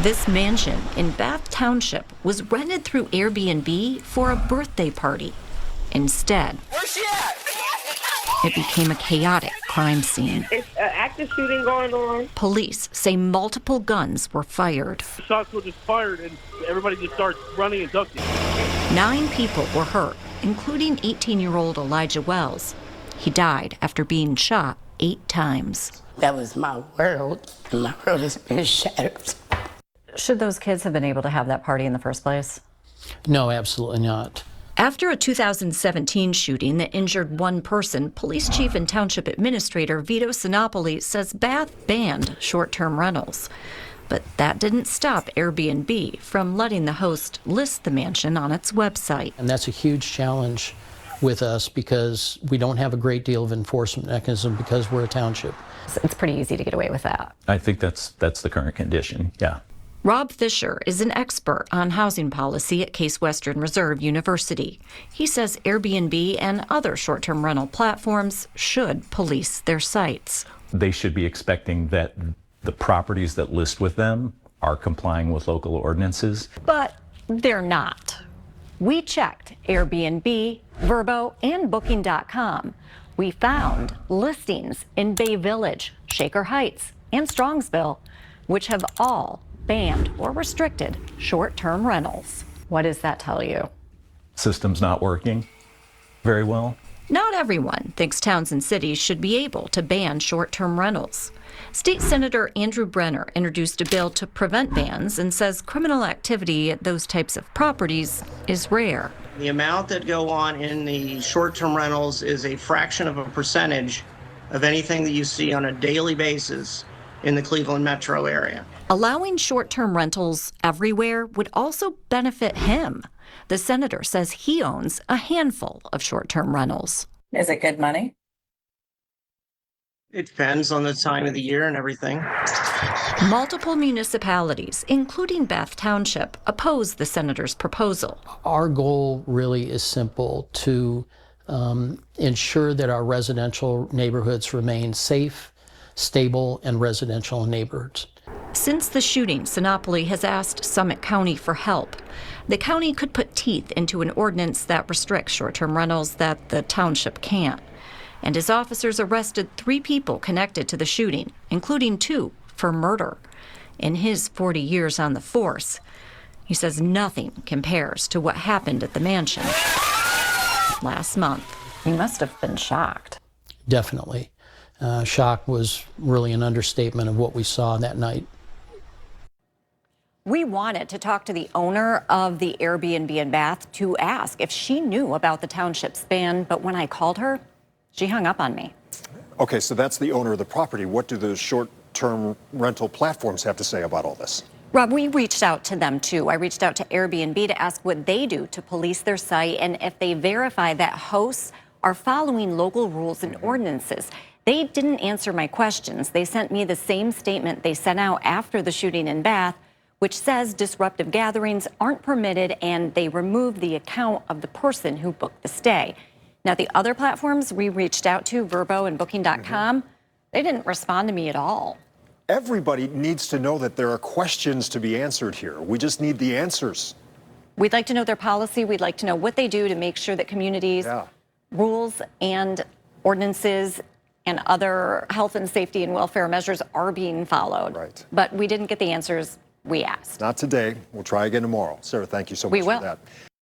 This mansion in Bath Township was rented through Airbnb for a birthday party. Instead, where's she at? It became a chaotic crime scene. It's an active shooting going on. Police say multiple guns were fired. Shots were just fired and everybody just starts running and ducking. 9 people were hurt, including 18-year-old Elijah Wells. He died after being shot 8 times. That was my world, and my world has been shattered. Should those kids have been able to have that party in the first place? No, absolutely not. After a 2017 shooting that injured 1 person, police chief and township administrator Vito Sinopoli says Bath banned short-term rentals. But that didn't stop Airbnb from letting the host list the mansion on its website. And that's a huge challenge with us because we don't have a great deal of enforcement mechanism because we're a township. It's pretty easy to get away with that. I think that's the current condition, yeah. Rob Fisher is an expert on housing policy at Case Western Reserve University. He says Airbnb and other short-term rental platforms should police their sites. They should be expecting that the properties that list with them are complying with local ordinances. But they're not. We checked Airbnb, Vrbo, and Booking.com. We found listings in Bay Village, Shaker Heights, and Strongsville, which have all banned or restricted short-term rentals. What does that tell you? System's not working very well. Not everyone thinks towns and cities should be able to ban short-term rentals. State Senator Andrew Brenner introduced a bill to prevent bans and says criminal activity at those types of properties is rare. The amount that go on in the short-term rentals is a fraction of a percentage of anything that you see on a daily basis in the Cleveland metro area. Allowing short-term rentals everywhere would also benefit him. The senator says he owns a handful of short-term rentals. Is it good money? It depends on the time of the year and everything. Multiple municipalities, including Bath Township, oppose the senator's proposal. Our goal really is simple, to ensure that our residential neighborhoods remain safe, stable, and residential neighborhoods. Since the shooting, Sinopoli has asked Summit County for help. The county could put teeth into an ordinance that restricts short-term rentals that the township can't. And his officers arrested 3 people connected to the shooting, including 2 for murder. In his 40 years on the force, he says nothing compares to what happened at the mansion last month. You must have been shocked. Definitely. Shock was really an understatement of what we saw that night. We wanted to talk to the owner of the Airbnb in Bath to ask if she knew about the township's ban, but when I called her, she hung up on me. Okay, so that's the owner of the property. What do the short-term rental platforms have to say about all this? Rob, we reached out to them too. I reached out to Airbnb to ask what they do to police their site and if they verify that hosts are following local rules and ordinances. They didn't answer my questions. They sent me the same statement they sent out after the shooting in Bath, which says disruptive gatherings aren't permitted and they removed the account of the person who booked the stay. Now, the other platforms we reached out to, Vrbo and Booking.com, they didn't respond to me at all. Everybody needs to know that there are questions to be answered here. We just need the answers. We'd like to know their policy. We'd like to know what they do to make sure that communities' rules and ordinances and other health and safety and welfare measures are being followed. Right. But we didn't get the answers we asked. Not today. We'll try again tomorrow. Sarah, thank you so much for that.